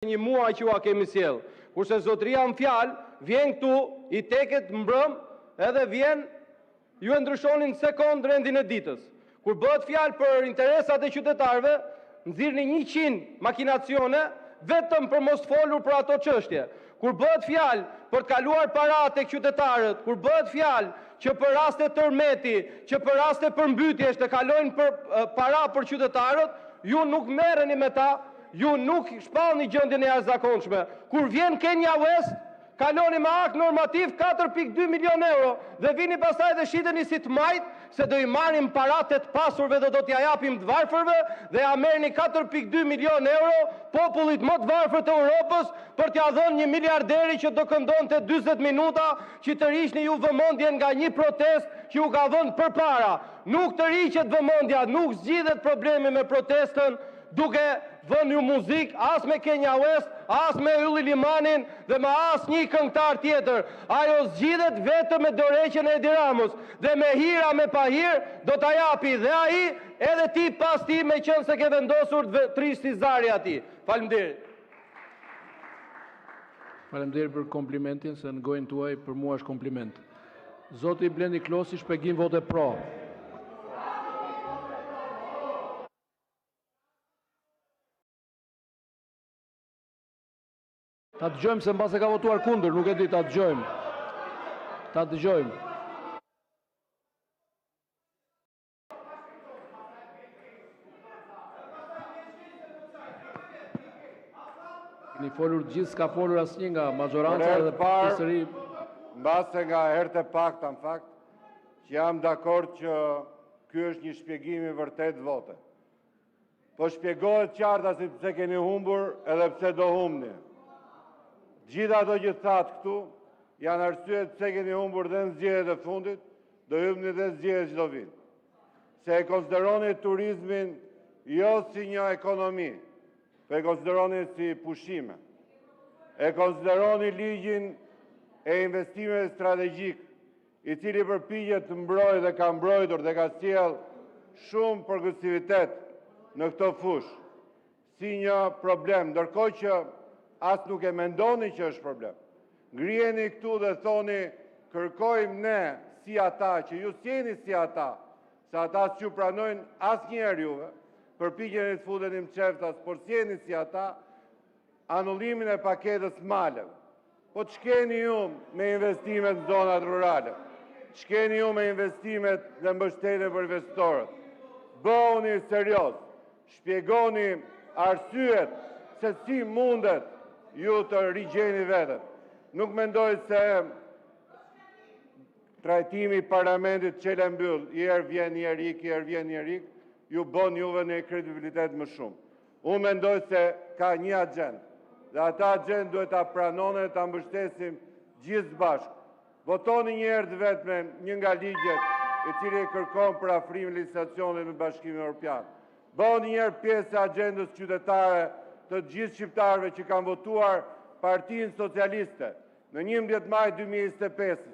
një muaj që ua kemi sjell. Kurse zotëria në fjalë vjen këtu, i teket mbrëm, edhe vjen, ju e ndryshonin sekond rendin e ditës. Kur bëhet fjalë për interesat e qytetarëve, nxirrni 100 makinacione vetëm për mos folur për ato çështje. Kur bëhet fjalë për të kaluar para tek qytetarët, kur bëhet fjalë që për raste tërmeti, që për raste përmbytjesh të kalojnë për para për qytetarët, ju nuk merreni me ta. Ju nuk shpallni gjendjen e jashtëzakonshme. Kur vjen Kenya West, kaloni me akt normativ 4.2 milion euro dhe vini pastaj dhe shiteni si të majt se do i marrim paratë të pasurve dhe do t'ja japim të varfërve dhe ja merrni 4.2 milion euro popullit më të varfër të Europës për t'ja dhënë një miliarderi që do këndonte 40 minuta që të rishni ju vëmendjen nga një protest që ju ka dhënë përpara. Nuk të riqet vëmendja, nuk zgjidhet problemi me protestën duke vënë ju muzik, as me Kenya West, as me Ylli Limanin dhe me as një këngëtar tjetër. Ajo zgjidhet vetëm me dorëheqjen e Edi Ramës dhe me hira me pahir do ta japi dhe ai edhe ti pas ti me qenë se ke vendosur të trishti zari ati. Faleminderit. Faleminderit për komplimentin, se në gojën tuaj për mua është kompliment. Zoti Blendi Klosi, shpjegim vote pro. Ta dëgjojmë se mbas e ka votuar kundër, nuk e di, ta dëgjojmë. Ta dëgjojmë. Keni folur gjithë, s'ka folur asnjë nga majoranca dhe pjesëri. Mbase nga herët e pakta, në fakt, që jam dakord që ky është një shpjegim i vërtet vote. Po shpjegohet qarta si pse keni humbur edhe pse do humbni. Gjitha ato që thatë këtu, janë arsyet pse keni humbur dhe në zgjedhjet e fundit, do hypni dhe zgjedhjet që do vinë. Se e konsideroni turizmin jo si një ekonomi, po e konsideroni si pushime. E konsideroni ligjin e investimeve strategjik, i cili përpiqet të mbrojë dhe ka mbrojtur dhe ka sjell shumë progresivitet në këtë fushë, si një problem, ndërkohë që as nuk e mendoni që është problem. Ngrijeni këtu dhe thoni, kërkojmë ne si ata, që ju s'jeni si ata, se ata s'ju pranojnë asnjëherë juve, përpiqeni të futeni në çeftas, por s'jeni si ata, anullimin e paketës maleve. Po ç'keni ju me investimet në zonat rurale? Ç'keni ju me investimet dhe mbështetje për investorët? Bëhuni serioz, shpjegoni arsyet se si mundet ju të rigjeni vetën. Nuk mendoj se trajtimi i parlamentit çelë mbyll, i herë vjen një rik, i herë vjen një rik, ju bën juve në kredibilitet më shumë. Unë mendoj se ka një agjendë, dhe ata agjendë duhet ta pranoni dhe ta mbështesim gjithë bashkë. Votoni një herë të vetmen një nga ligjet i cili kërkon për afrimin e legislacionit me Bashkimin Evropian. Bëni një herë pjesë e agjendës qytetare të gjithë shqiptarëve që kanë votuar Partinë Socialiste në 11 maj 2025,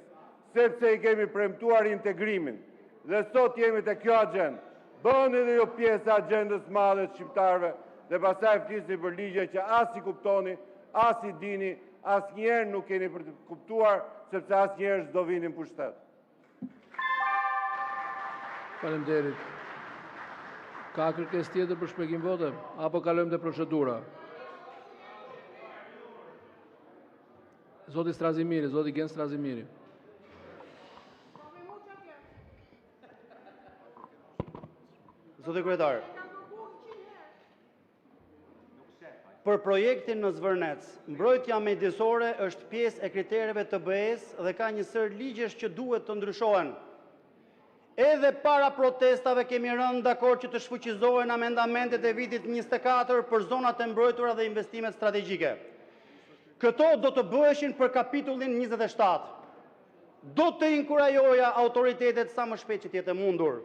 sepse i kemi premtuar integrimin dhe sot jemi te kjo agjendë. Bëni edhe ju pjesë e agjendës madhe të shqiptarëve dhe pastaj flisni për ligje që as i kuptoni, as i dini, asnjëherë nuk keni për të kuptuar, sepse asnjëherë s'do vini në pushtet. Faleminderit. Ka kërkesë tjetër për shpjegim vote apo kalojmë te procedura? Zoti Strazimiri, zoti Gen Strazimiri. Zoti kryetar. Për projektin në Zvërnec, mbrojtja mjedisore është pjesë e kritereve të BE-s dhe ka një sër ligjesh që duhet të ndryshohen. Edhe para protestave kemi rënë dakord që të shfuqizohen amendamentet e vitit 24 për zonat e mbrojtura dhe investimet strategjike. Këto do të bëheshin për kapitullin 27. Do të inkurajoja autoritetet sa më shpejt që të jetë mundur.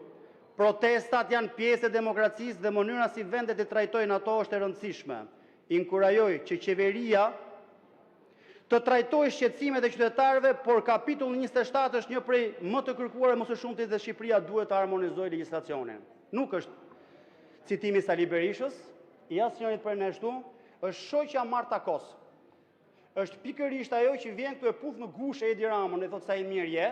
Protestat janë pjesë e demokracisë dhe mënyra si vendet e trajtojnë ato është e rëndësishme. Inkurajoj që qeveria të trajtoj shqetësimet e qytetarëve, por kapitulli 27 është një prej më të kërkuar e më së shumti dhe Shqipëria duhet të harmonizojë legjislacionin. Nuk është citimi i Sali Berishës, i asnjërit për ne ashtu, është shoqja Marta Kos. Është pikërisht ajo që vjen këtu e puth në gushë Edi Ramën, e thot sa i mirë je.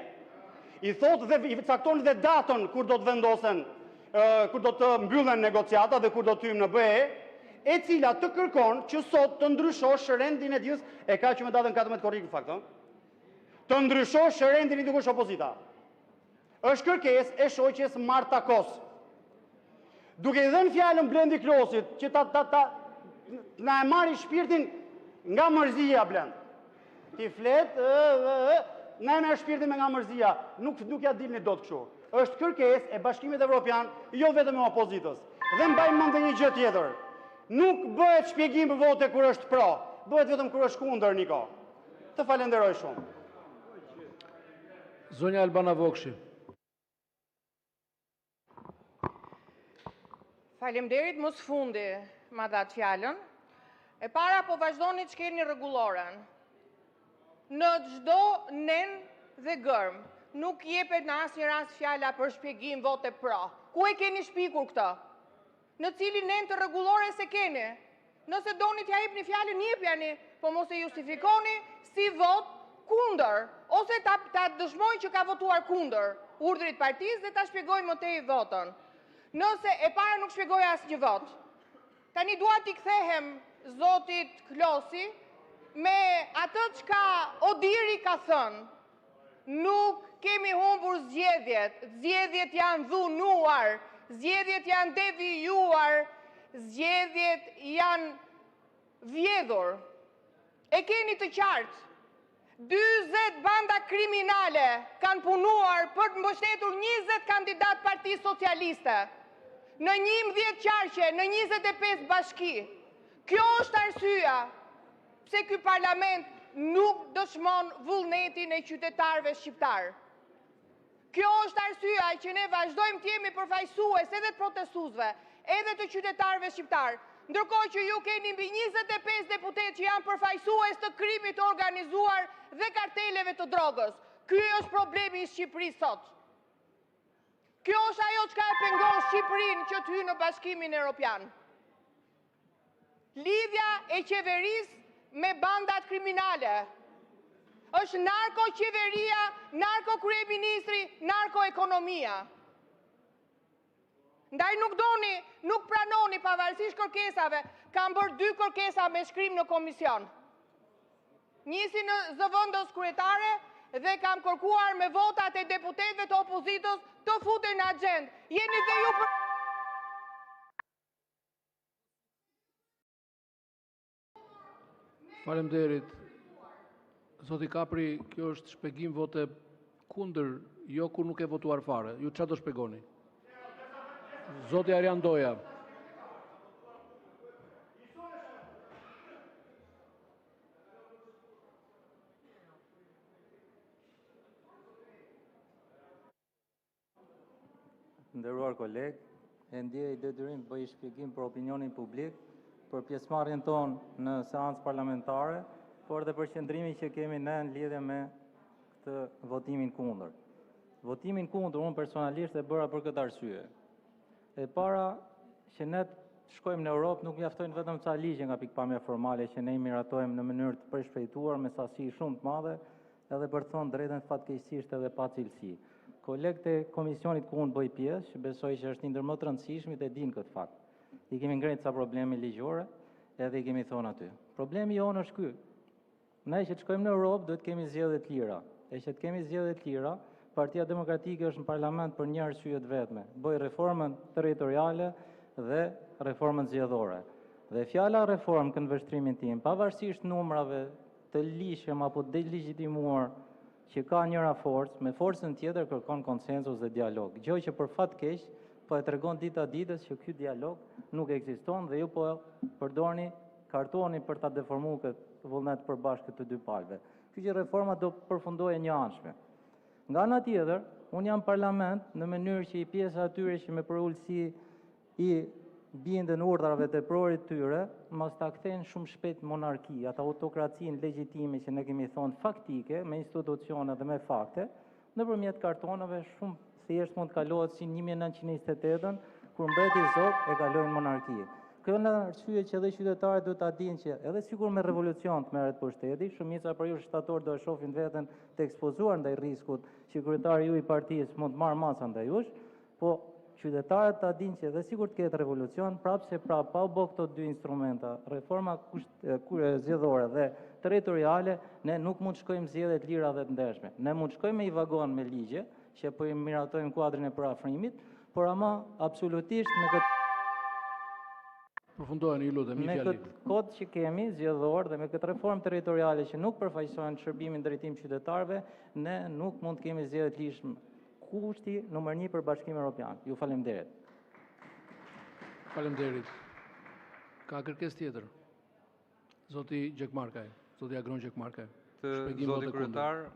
I thot dhe i cakton dhe datën kur do të vendosen, kur do të mbyllen negociata dhe kur do të hyjmë në BE, e cila të kërkon që sot të ndryshosh rendin e ditës, e ka që me datën 14 korrik në fakt, të ndryshosh rendin e dikush opozita. Është kërkesë e shoqes Marta Kos. Duke i dhënë fjalën Blendi Klosit që na e marri shpirtin nga mërzia, Blend. Ti flet, na e merr shpirtin nga mërzia, nuk ja dilni dot kështu. Është kërkesë e Bashkimit Evropian, jo vetëm e opozitës. Dhe mbaj mend një gjë tjetër. Nuk bëhet shpjegim vote kur është pro, bëhet vetëm kur është kundër, Niko. Të falenderoj shumë. Zonja Albana Vokshi. Faleminderit, mos fundi ma datë fjallën. E para po vazhdoni që keni rregulloren. Në çdo nen dhe gërm, nuk jepet në asnjë rast fjala për shpjegim vote pro. Ku e keni shpikur këtë? Në cilin nen të rregullore se keni? Nëse doni t'ja jepni fjalën, jepjani, po mos e justifikoni si vot kundër, ose ta dëshmoj që ka votuar kundër urdhrit partisë dhe ta shpjegoj më tej votën. Nëse e para nuk shpjegoj asnjë vot. Tani dua t'i kthehem zotit Klosi me atë çka Odiri ka thënë. Nuk kemi humbur zgjedhjet, zgjedhjet janë dhunuar, zgjedhjet janë devijuar, zgjedhjet janë vjedhur. E keni të qartë. 40 banda kriminale kanë punuar për të mbështetur 20 kandidat Parti Socialiste. Në 11 qarqe, në 25 bashki. Kjo është arsyeja pse ky parlament nuk dëshmon vullnetin e qytetarëve shqiptar. Kjo është arsyeja që ne vazhdojmë të jemi përfaqësues edhe të protestuesve, edhe të qytetarëve shqiptar. Ndërkohë që ju keni mbi 25 deputet që janë përfaqësues të krimit të organizuar dhe karteleve të drogës. Ky është problemi i Shqipërisë sot. Kjo është ajo që ka e pengon Shqipërinë që të hyjë në Bashkimin Evropian. Lidhja e qeverisë me bandat kriminale. Është narko-qeveria, narko-kryeministri, narko-ekonomia. Ndaj nuk pranoni pavarësisht kërkesave, kam bërë 2 kërkesa me shkrim në komision. Njësi në zëvendës kryetare dhe kam kërkuar me votat e deputetëve të opozitës të futen në agjendë. Jeni dhe ju për... Faleminderit. Zoti Kapri, kjo është shpjegim vote kundër, jo kur nuk e votuar fare. Ju çfarë do shpjegoni? Zoti Arjan Doja. Nderuar kolegë, e ndjej detyrim të bëj shpjegim për opinionin publik, për pjesëmarrjen tonë në seancë parlamentare, por dhe për qëndrimin që kemi ne në lidhje me këtë votimin kundër. Votimin kundër unë personalisht e bëra për këtë arsye. E para që ne shkojmë në Europë nuk mjaftojnë vetëm ca ligje nga pikpamja formale që ne i miratojmë në mënyrë të përshpejtuar me sasi shumë të madhe, edhe për të thonë drejtën fatkeqësisht edhe pa cilësi. Kolegët e komisionit ku unë bëj pjesë, që besoj që është ndër më të rëndësishmit e din këtë fakt. I kemi ngritur ca probleme ligjore, edhe i kemi thonë aty. Problemi jonë është ky. Ne që të shkojmë në Europë duhet kemi zgjedhje të lira. E që të kemi zgjedhje të lira, Partia Demokratike është në parlament për një arsye të vetme, bëj reformën territoriale dhe reformën zgjedhore. Dhe fjala reformë në vështrimin tim, pavarësisht numrave të lishëm apo delegjitimuar që ka njëra forcë, me forcën tjetër kërkon konsensus dhe dialog. Gjë që për fat keq po e tregon dita ditës që ky dialog nuk ekziston dhe ju po përdorni kartoni për ta deformuar këtë vullnet përbashkët të dy palëve. Kjo që reforma do përfundojë një anshme. Nga ana tjetër, unë jam parlament në mënyrë që i pjesa atyre që me përullësi i bindën urdhrave të prorit tyre, mos ta kthejnë shumë shpejt monarki, atë autokracinë legjitime që ne kemi thonë faktike, me institucione dhe me fakte, nëpërmjet kartonave shumë thjesht mund të kalohet si 1928, kur mbreti Zog e kaloi në monarki. Kjo në arsye që edhe qytetarët duhet ta dinë që edhe sikur me revolucion të merret pushteti, shumica për ju shtator do e shohin veten të ekspozuar ndaj riskut që kryetari ju i partisë mund të marrë masa ndaj jush, po qytetarët ta dinë që edhe sikur të ketë revolucion, prapse pa u bë këto dy instrumenta, reforma zgjedhore dhe territoriale, ne nuk mund të shkojmë zgjedhje të lira dhe të ndershme. Ne mund të shkojmë me i vagon me ligje, që po i miratojmë kuadrin e parafrimit, por ama absolutisht me këtë Përfundojeni, ju lutem, një me fjali. këtë kod që kemi zgjedhor dhe me këtë reformë territoriale që nuk përfaqësojnë shërbimin drejtim qytetarëve, ne nuk mund të kemi zgjedhje të lishme. Kushti numër 1 për Bashkimin Evropian. Ju faleminderit. Faleminderit. Ka kërkesë tjetër? Zoti Gjekmarkaj, zoti Agron Gjekmarkaj. Zoti kryetar,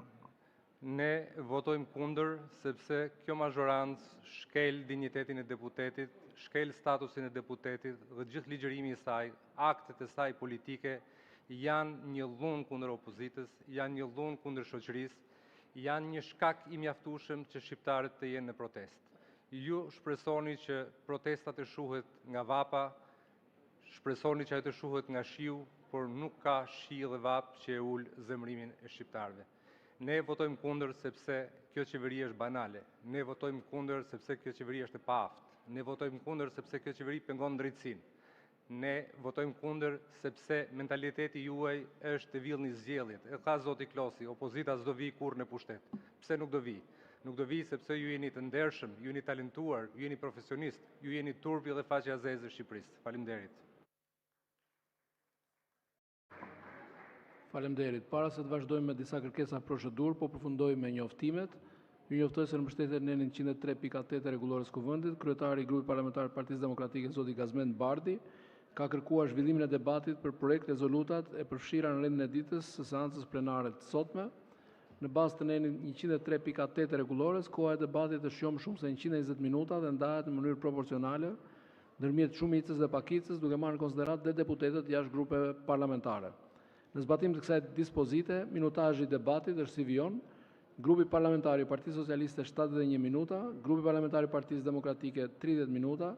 ne votojmë kundër sepse kjo mazhorancë shkel dinjitetin e deputetit, shkel statusin e deputetit dhe gjithë ligjërimi i saj, aktet e saj politike janë një dhunë kundër opozitës, janë një dhunë kundër shoqërisë, janë një shkak i mjaftueshëm që shqiptarët të jenë në protestë. Ju shpresoni që protestat të shuhet nga vapa, shpresoni që ajo të shuhet nga shiu, por nuk ka shi dhe vap që e ul zemrimin e shqiptarëve. Ne votojmë kundër sepse kjo qeveri është banale. Ne votojmë kundër sepse kjo qeveri është e paaftë. Ne votojmë kundër sepse kjo qeveri pengon drejtësinë. Ne votojmë kundër sepse mentaliteti juaj është të villni zgjedhjet. E ka zoti Klosi, opozita s'do vi kurrë në pushtet. Pse nuk do vi? Nuk do vi sepse ju jeni të ndershëm, ju jeni talentuar, ju jeni profesionist, ju jeni turpi dhe faqja zezë e Shqipërisë. Faleminderit. Faleminderit. Para se të vazhdojmë me disa kërkesa procedurë, po përfundojmë me njoftimet. Ju njoftoj se në mbështetjen e 103.8 e rregullores së Kuvendit, kryetari i grupit parlamentar të Partisë Demokratike zoti Gazmend Bardhi ka kërkuar zhvillimin e debatit për projekt rezolutat e përfshira në rendin e ditës së seancës plenare të sotme. Në bazë të 103.8 e rregullores, koha e debatit është jo më shumë se 120 minuta dhe ndahet në mënyrë proporcionale ndërmjet shumicës dhe pakicës, duke marrë në konsiderat dhe deputetët jashtë grupeve parlamentare. Në zbatim të kësaj dispozite, minutazhi i debatit është si vijon: Grupi parlamentar i Partisë Socialiste 71 minuta, Grupi parlamentar i Partisë Demokratike 30 minuta,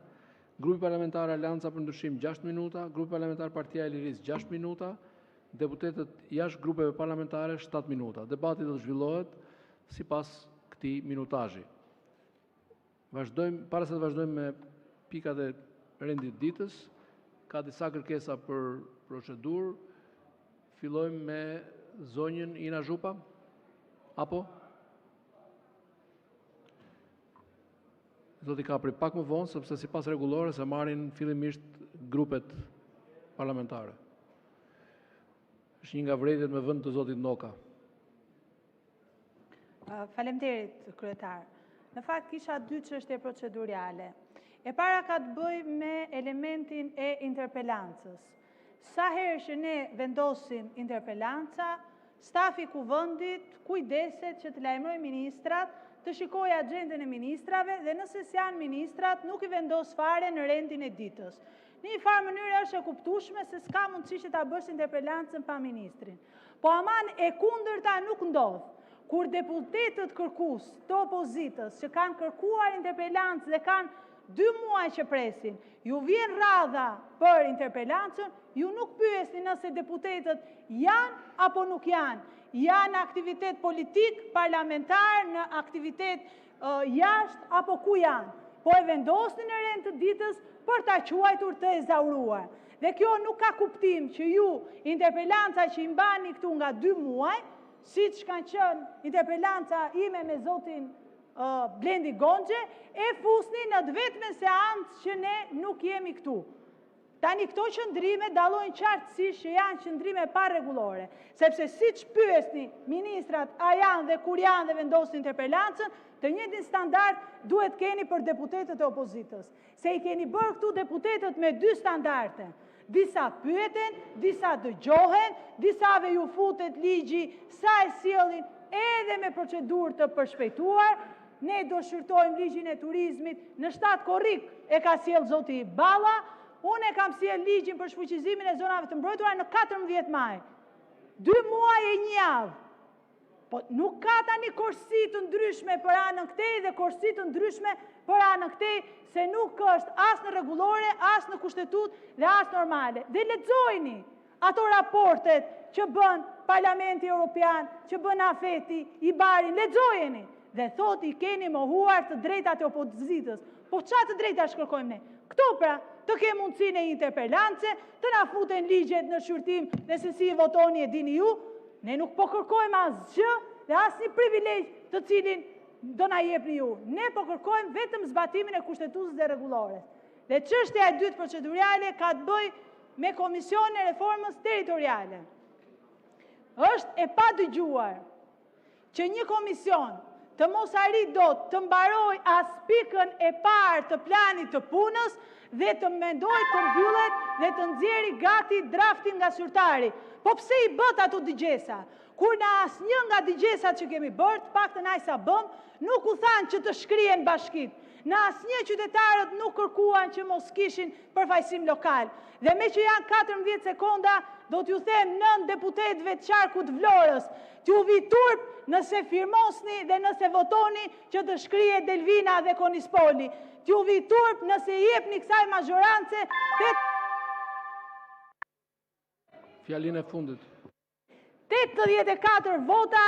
Grupi parlamentar Aleanca për Ndryshim 6 minuta, Grupi parlamentar Partia e Lirisë 6 minuta, deputetët jashtë grupeve parlamentare 7 minuta. Debati do të zhvillohet sipas këtij minutazhi. Para se të vazhdojmë me pikat e rendit ditës, ka disa kërkesa për procedurë. Fillojmë me zonjën Ina Zhupa? Apo? Zoti Kapri, pak më vonë, sepse sipas rregullores e marrin fillimisht grupet parlamentare. Është një nga vërejtjet me vend të zotit Noka. Faleminderit, kryetar. Në fakt kisha dy çështje procedurale. E para ka të bëjë me elementin e interpelancës. Sa herë që ne vendosim interpelanca, stafi Kuvendit kujdeset që të lajmëroj ministrat, të shikoj agjendën e ministrave dhe nëse s'janë ministrat, nuk i vendos fare në rendin e ditës. Në një farë mënyrë është e kuptueshme se s'ka mundësi që ta bësh interpelancën pa ministrin. Po aman e kundërta nuk ndodh. Kur deputetët kërkues të opozitës që kanë kërkuar interpelancë dhe kanë 2 muaj që presin, ju vjen radha për interpelancën, ju nuk pyesni nëse deputetët janë apo nuk janë. Janë aktivitet politik, parlamentar, në aktivitet jashtë apo ku janë. Po e vendosni në rend të ditës për ta quajtur të ezauruar. Dhe kjo nuk ka kuptim që ju interpelanca që i mbani këtu nga 2 muaj, siç kanë qenë interpelanca ime me zotin Blendi Gonxhe, e fusni në të vetmen seancë që ne nuk jemi këtu. Tani këto qëndrime dallojnë qartësisht që janë qëndrime pa rregullore, sepse siç pyesni ministrat a janë dhe kur janë dhe vendosin interpelancën, të njëjtin standard duhet keni për deputetët e opozitës. Se i keni bërë këtu deputetët me 2 standarde. Disa pyeten, disa dëgjohen, disave ju futet ligji sa e sjellin edhe me procedurë të përshpejtuar. Ne do shqyrtojmë ligjin e turizmit në 7 korrik e ka sjell zoti Balla, unë e kam sjell ligjin për shfuqizimin e zonave të mbrojtura në 14 maj. 2 muaj e 1 javë. Po nuk ka tani korsi të ndryshme për anën këtej dhe korsi të ndryshme për anë këtej se nuk është as në rregullore, as në kushtetut dhe as normale. Dhe lexojini ato raportet që bën Parlamenti Evropian, që bën Afeti, i Barin, lexojeni dhe thot i keni mohuar të drejtat e opozitës. Po çfarë të drejta shkërkojmë ne? Këto pra, të ke mundësinë e interpelance, të na futen ligjet në shqyrtim dhe se si votoni e dini ju, ne nuk po kërkojmë asgjë dhe asnjë privilegj të cilin do na jepni ju. Ne po kërkojmë vetëm zbatimin e kushtetutës dhe rregullores. Dhe çështja e dytë procedurale ka të bëjë me Komisionin e Reformës Territoriale. Është e padëgjuar që një komision të mos arrit dot të mbaroj as pikën e parë të planit të punës dhe të mendoj të mbyllet dhe të nxjerrë gati draftin nga zyrtari. Po pse i bët ato digjesa? Kur në asnjë nga digjesat që kemi bërë, të paktën aq sa bëm, nuk u thanë që të shkrihen bashkit. Në asnjë qytetarët nuk kërkuan që mos kishin përfaqësim lokal. Dhe me që janë 14 sekonda, do t'ju them 9 deputetëve të qarkut Vlorës, t'ju vi turp nëse firmosni dhe nëse votoni që të shkrije Delvina dhe Konispoli. T'ju vi turp nëse jepni kësaj mazhorance të... Fjalin e fundit. 84 vota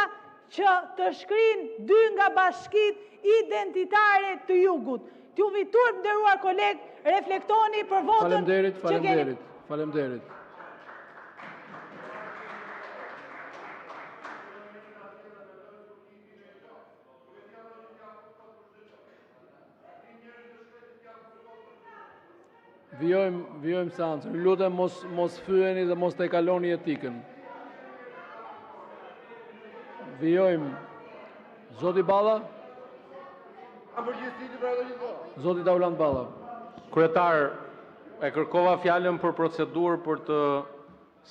që të shkrin 2 nga bashkit identitare të jugut. T'ju vi turp, nderuar koleg, reflektoni për votën që keni... Faleminderit. Vjojmë seancën. Lutem mos fyeni dhe mos të kaloni etikën. Vjojmë. Zoti Balla? Zoti Daulant Balla. Kryetar, e kërkova fjalën për procedurë për të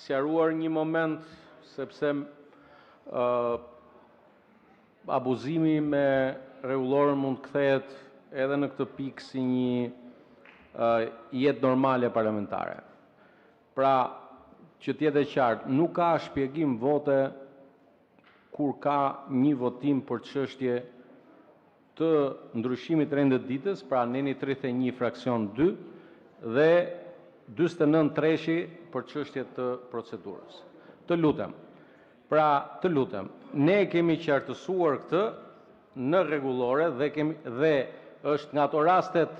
sqaruar një moment, sepse abuzimi me rregullorën mund të kthehet edhe në këtë pikë si një jetë normale parlamentare. Pra, që t'jetë e qartë, nuk ka shpjegim vote kur ka një votim për çështje të ndryshimit rendet ditës, pra neni 31 fraksion 2 dhe 49 treshi për çështje të procedurës. Të lutem, ne kemi qartësuar këtë në rregullore dhe është nga ato rastet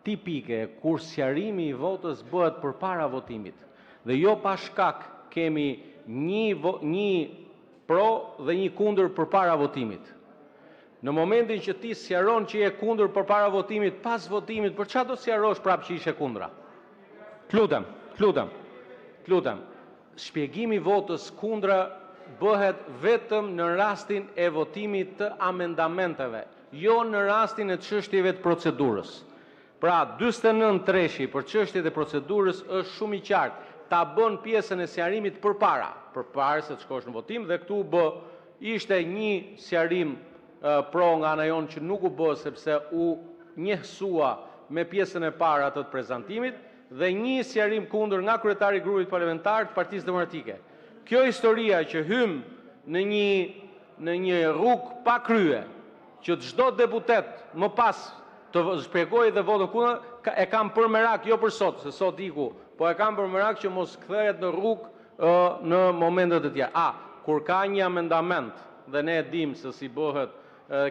tipike kur sqarimi i votës bëhet përpara votimit. Dhe jo pa shkak kemi një pro dhe një kundër përpara votimit. Në momentin që ti sqaron që je kundër përpara votimit, pas votimit, për çfarë do sqarosh prapë që ishe kundra? Lutem. Shpjegimi i votës kundra bëhet vetëm në rastin e votimit të amendamenteve, jo në rastin e çështjeve të procedurës. Pra, 49 treshi për çështjet e procedurës është shumë i qartë. Ta bën pjesën e sqarimit përpara se të shkosh në votim dhe këtu ishte një sqarim pro nga ana jonë që nuk u bë sepse u njehsua me pjesën e parë atë të prezantimit dhe një sqarim kundër nga kryetari i grupit parlamentar të Partisë Demokratike. Kjo historia që hym në një rrugë pa krye, që çdo deputet më pas të shpjegoj dhe votën kundër, e kam për merak, jo për sot, se sot iku, po e kam për merak që mos kthehet në rrugë në momentet e tjera. Kur ka një amendament, dhe ne e dim se si bëhet,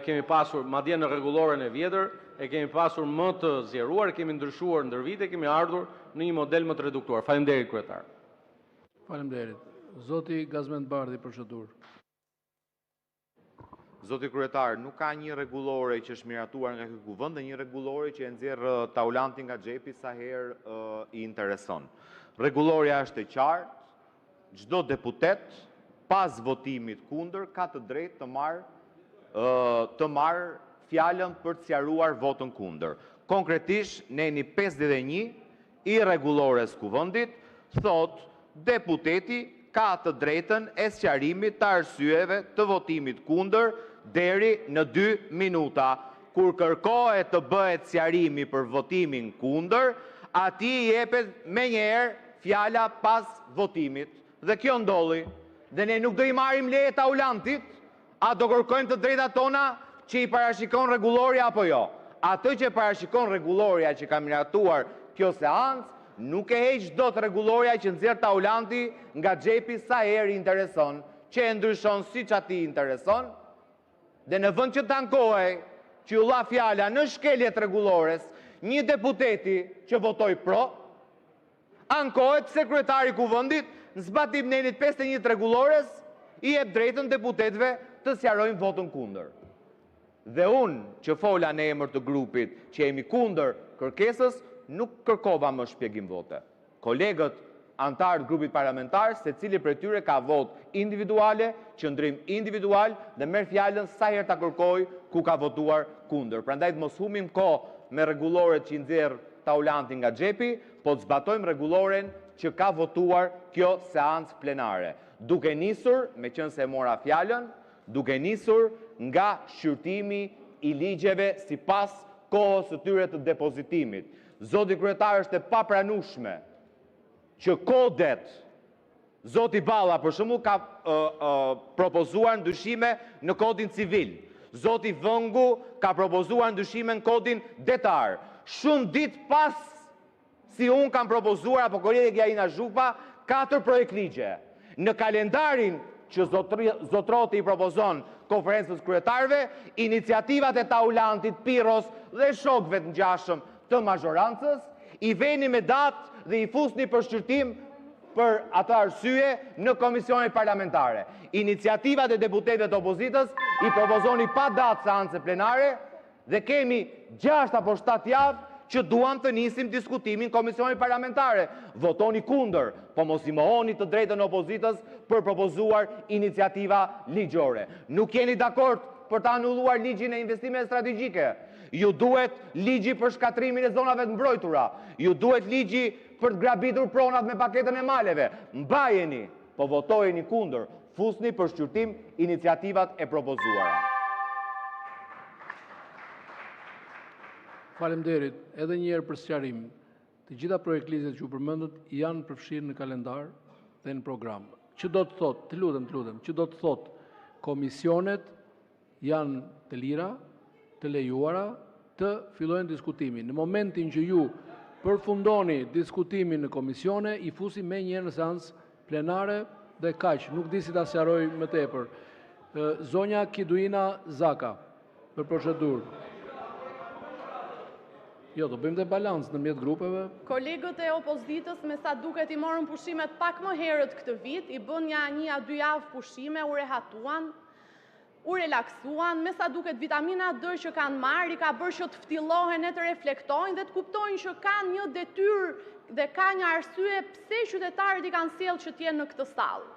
kemi pasur, madje në rregulloren e vjetër, e kemi pasur më të zgjeruar, kemi ndryshuar ndër vite, kemi ardhur në një model më të reduktuar. Faleminderit, kryetar. Faleminderit. Zoti Gazmend Bardhi, procedurë. Zoti kryetar, nuk ka një rregullore që është miratuar nga ky kuvend dhe një rregullore që e nxjerr Taulanti nga xhepi sa herë i intereson. Rregulloria është e qartë, çdo deputet pas votimit kundër ka të drejtë të marrë fjalën për të sqaruar votën kundër. Konkretisht, neni 51 i rregullores kuvendit thot deputeti ka të drejtën e sqarimit të arsyeve të votimit kundër deri në 2 minuta. Kur kërkohet të bëhet sqarimi për votimin kundër, atij jepet menjëherë fjala pas votimit. Dhe kjo ndolli. Dhe ne nuk do i marrim leje Taulantit, a do kërkojmë të drejtat tona që i parashikon rregulloria apo jo. atë që parashikon rregulloria që ka miratuar kjo seancë, nuk e heq dot rregulloria që nxjerr Taulanti nga xhepi sa herë intereson, që e ndryshon siç atij intereson, dhe në vend që tankohej që u dha fjala në shkeljet rregullores një deputeti që votoi pro, ankohet pse kryetari i kuvendit në zbatim të nenit 51 rregullores i jep drejtën deputetëve të sqarojnë votën kundër. Dhe unë që fola në emër të grupit që jemi kundër kërkesës, nuk kërkova më shpjegim vote. Kolegët antarë të grupit parlamentar, secili prej tyre ka votë individuale, qëndrim individual dhe merr fjalën sa herë ta kërkoj ku ka votuar kundër. Prandaj të mos humim kohë me rregulloret që i nxjerr Taulanti nga xhepi, po të zbatojmë rregulloren që ka votuar kjo seancë plenare. Duke nisur, me qenë se mora fjalën, duke nisur nga shqyrtimi i ligjeve sipas kohës së tyre të depozitimit. Zoti kryetar, është e papranueshme që kodet, zoti Balla për shembull ka propozuar ndryshime në kodin civil. Zoti Vëngu ka propozuar ndryshime në kodin detar. Shumë ditë pas si unë kam propozuar, apo kolegja Ina Zhupa, 4 projekt ligje. Në kalendarin që zotroti i propozon konferencës kryetarëve, iniciativat e Taulantit, Piros dhe shokëve të ngjashëm të mazhorancës, i veni me datë dhe i fusni për shqyrtim për atë arsye në komisionet parlamentare. Iniciativat e deputetëve të opozitës i propozoni pa datë seance plenare dhe kemi 6 apo 7 javë që duam të nisim diskutimin komisionit parlamentare. Votoni kundër, po mos i mohoni të drejtën e opozitës për propozuar iniciativa ligjore. Nuk jeni dakord për të anulluar ligjin e investimeve strategjike. Ju duhet ligji për shkatrimin e zonave të mbrojtura. Ju duhet ligji për të grabitur pronat me paketën e maleve. Mbajeni, po votojeni kundër. Fusni për shqyrtim iniciativat e propozuara. Faleminderit. Edhe një herë për sqarim. Të gjitha projekt ligjet që u përmendët janë përfshirë në kalendar dhe në program. Që do të thotë, të lutem, që do të thotë komisionet janë të lira, të lejuara, të fillojnë diskutimin. Në momentin që ju përfundoni diskutimin në komisione, i fusi me një në seancë plenare dhe kaq, nuk di si ta sqaroj më tepër. Zonja Kiduina Zaka, për procedurë. Jo, do bëjmë dhe balancë në mjetë grupeve. Kolegët e opozitës me sa duket i morën pushimet pak më herët këtë vit, i bën një a dy javë pushime, u rehatuan, u relaksuan, me sa duket vitamina D që kanë marrë, i ka bërë që të ftillohen e të reflektojnë dhe të kuptojnë që kanë një detyrë dhe ka një arsye pse qytetarët i kanë sjellë që t'jenë në këtë sallë.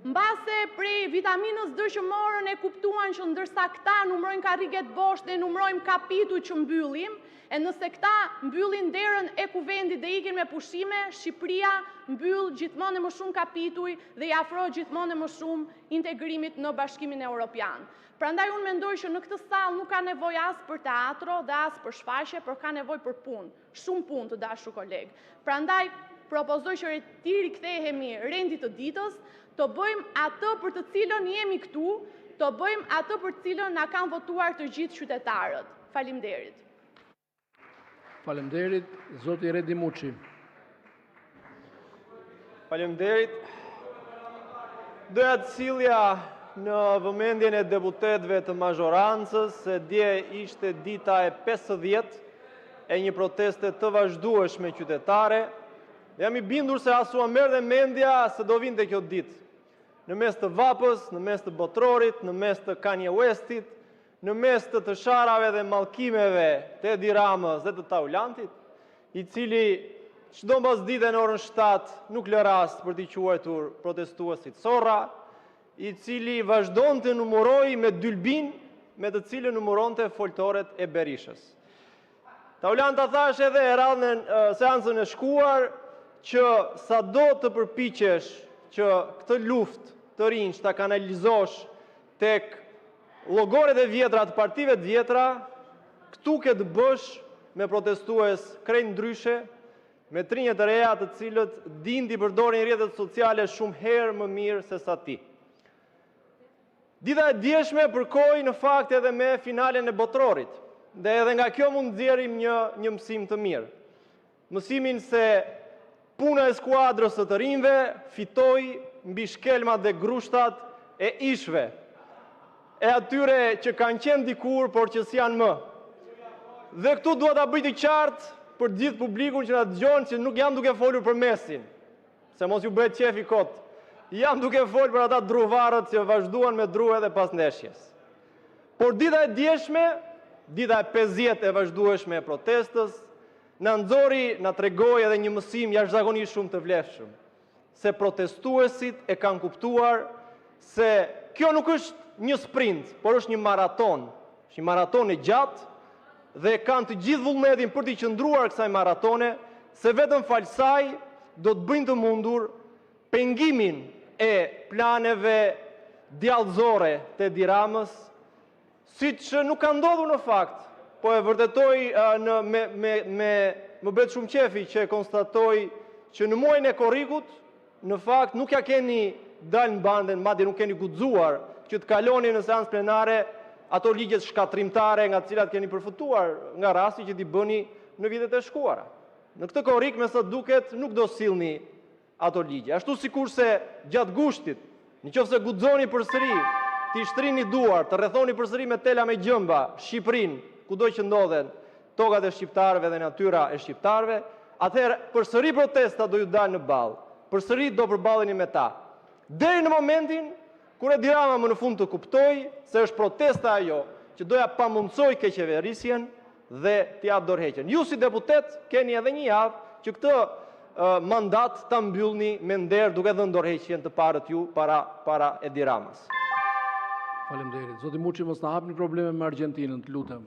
Mbase prej vitaminës D që morën e kuptuan që ndërsa këta numrojnë karriget bosh dhe numrojmë kapituj që mbyllim, e nëse këta mbyllin derën e kuvendit dhe ikin me pushime, Shqipëria mbyll gjithmonë e më shumë kapituj dhe i afro gjithmonë e më shumë integrimit në Bashkimin Evropian. Prandaj unë mendoj që në këtë sallë nuk ka nevojë as për teatro dhe as për shfaqje, por ka nevojë për punë, shumë punë të dashur kolegë. Prandaj propozoj që ti rikthehemi rendit të ditës, të bëjmë atë për të cilën jemi këtu, të bëjmë atë për të cilën na kanë votuar të gjithë qytetarët. Faleminderit. Faleminderit, zoti Redi Muçi. Faleminderit. Doja të sjellja në vëmendjen e deputetëve të mazhorancës se dje ishte dita e 50 e një proteste të vazhdueshme qytetare. Jam i bindur se as u merr dhe mendja se do vinte kjo ditë. Në mes të Vapës, në mes të Botrorit, në mes të Kanye Westit, në mes të sharave dhe mallkimeve të Edi Ramës dhe të Taulantit, i cili çdo mbasditë në orën 7 nuk lë rast për t'i quajtur protestuesit sorra, i cili vazhdon të numëroj me dylbin me të cilën numëronte foltoret e Berishës. Taulanta thash edhe e radhë në seancën e shkuar që sa do të përpiqesh që këtë luftë të rinj ta kanalizosh tek llogoret e vjetra të partive të vjetra, këtu ke të bësh me protestues krejt ndryshe, me trinje të reja të cilët din t'i përdorin rrjetet sociale shumë herë më mirë se sa ti. Dita e djeshme përkoi në fakt edhe me finalen e Botrorit. dhe edhe nga kjo mund nxjerrim një mësim të mirë. Mësimin se puna e skuadrës së të rinjve fitoi mbi shkelmat dhe grushtat e ishve, e atyre që kanë qenë dikur, por që s'janë më. Dhe këtu dua ta bëj të qartë për gjithë publikun që na dëgjon që nuk jam duke folur për Mesin, se mos ju bëhet qefi kot. Jam duke folur për ata druvarët që vazhduan me dru edhe pas ndeshjes. Por dita e djeshme, dita e 50 e vazhdueshme e protestës, na nxori, na tregoi edhe një mësim jashtëzakonisht shumë të vlefshëm, se protestuesit e kanë kuptuar se kjo nuk është një sprint, por është një maraton e gjatë, dhe kanë të gjithë vullnetin për t'i qëndruar kësaj maratone, se vetëm falë saj do të bëjnë të mundur pengimin e planeve djallëzore të Edi Ramës, si që nuk ka ndodhur në fakt, po e vërtetoj më bëhet shumë qefi që konstatoj që në muajin e korrikut, në fakt nuk ja keni dalë në banden, madje nuk keni guxuar që të kaloni në seancë plenare ato ligjet shkatrimtare nga të cilat keni përfutuar nga rasti që t'i bëni në vitet e shkuara. Në këtë korrik, me sa duket, nuk do sillni ato ligje. Ashtu sikurse gjatë gushtit, nëse guxoni përsëri t'i shtrini duar, të rrethoni përsëri me tela me gjëmba Shqipërinë, kudo që ndodhen tokat e shqiptarëve dhe natyra e shqiptarëve, atëherë përsëri protesta do ju dalë në ballë, përsëri do përballeni me ta. Deri në momentin kur Edi Rama më në fund të kuptoi se është protesta ajo që doja pamundsoj keqeverisjen dhe t'i jap dorëheqjen. Ju si deputet keni edhe një javë që këtë mandat ta mbyllni me nder duke dhënë dorëheqjen të parët ju para Edi Ramës. Faleminderit. Zoti Muçi, mos na hapni probleme me Argjentinën, të lutem.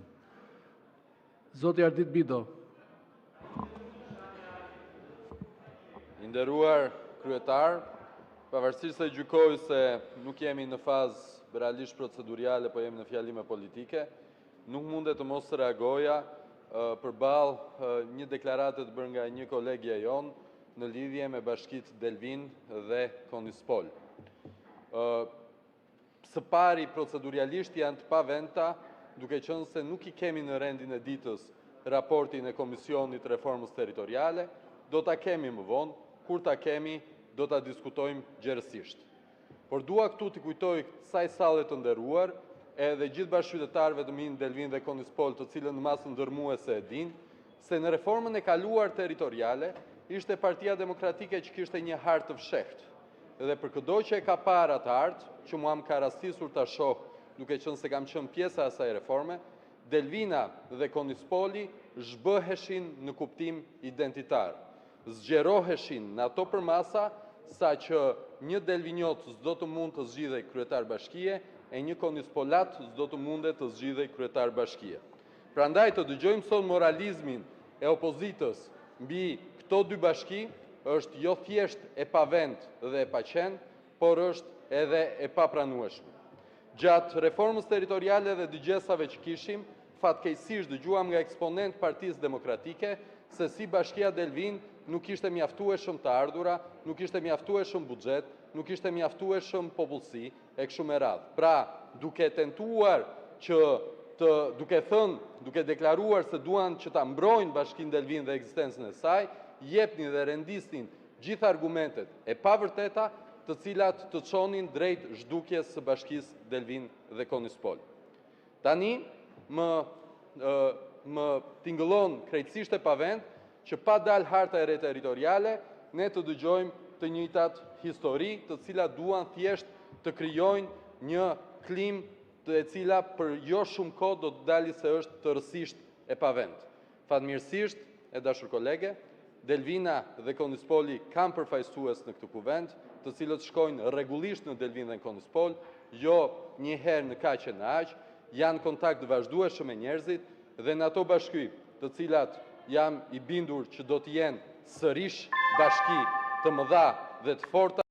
Zoti Ardit Bido. I nderuar kryetar, pavarësisht se gjykoj se nuk jemi në fazë realisht proceduriale, po jemi në fjalime politike, nuk mundet të mos reagoja përballë një deklarate të bërë nga një kolegja jon në lidhje me bashkitë Delvin dhe Konispol. Së pari procedurialisht janë të paventa, duke qenë se nuk i kemi në rendin e ditës raportin e Komisionit Reformës Territoriale, do ta kemi më vonë, kur ta kemi do ta diskutojmë gjerësisht. Por dua këtu t'i kujtoj kësaj salle të nderuar, edhe gjithë bashkëqytetarëve të mi në Delvin dhe Konispol, të cilën në masën ndërmuese e din, se në reformën e kaluar territoriale ishte Partia Demokratike që kishte një hartë të fshehtë. Dhe për këdo që e ka parë atë hartë, që mua më ka rastisur ta shoh, duke qenë se kam qenë pjesa e asaj reforme, Delvina dhe Konispoli zhbëheshin në kuptim identitar. Zgjeroheshin në ato përmasa, sa që një Delvinjot s'do të mund të zgjidhej kryetar bashkie, e një Konispolat s'do të mundet të zgjidhej kryetar bashkie. Prandaj të dëgjojmë sot moralizmin e opozitës mbi këto dy bashki, është jo thjesht e pavend dhe e paqen, por është edhe e papranueshme. Gjatë reformës territoriale dhe dëgjesave që kishim, fatkeqësisht dëgjuam nga eksponent Partisë Demokratike se si Bashkia Delvin nuk ishte mjaftueshëm të ardhura, nuk ishte mjaftueshëm buxhet, nuk ishte mjaftueshëm popullsi e kështu me radhë. Pra, duke tentuar duke deklaruar se duan që ta mbrojnë Bashkinë Delvin dhe ekzistencën e saj, jepnin dhe rendisnin gjithë argumentet e pavërteta, të cilat të çonin drejt zhdukjes së Bashkisë Delvin dhe Konispol. Tani më tingëllon krejtësisht e pavend që pa dalë harta e re territoriale, ne të dëgjojmë të njëjtat histori, të cilat duan thjesht të krijojnë një klimë e cila për jo shumë kohë do të dali se është tërësisht e pavend. Fatmirësisht, e dashur kolege, Delvina dhe Konispoli kanë përfaqësues në këtë kuvend, të cilët shkojnë rregullisht në Delvin dhe Konispol, jo një herë në kaq e në aq, janë kontakt vazhdueshëm me njerëzit dhe në ato bashki, të cilat jam i bindur që do të jenë sërish bashki të mëdha dhe të forta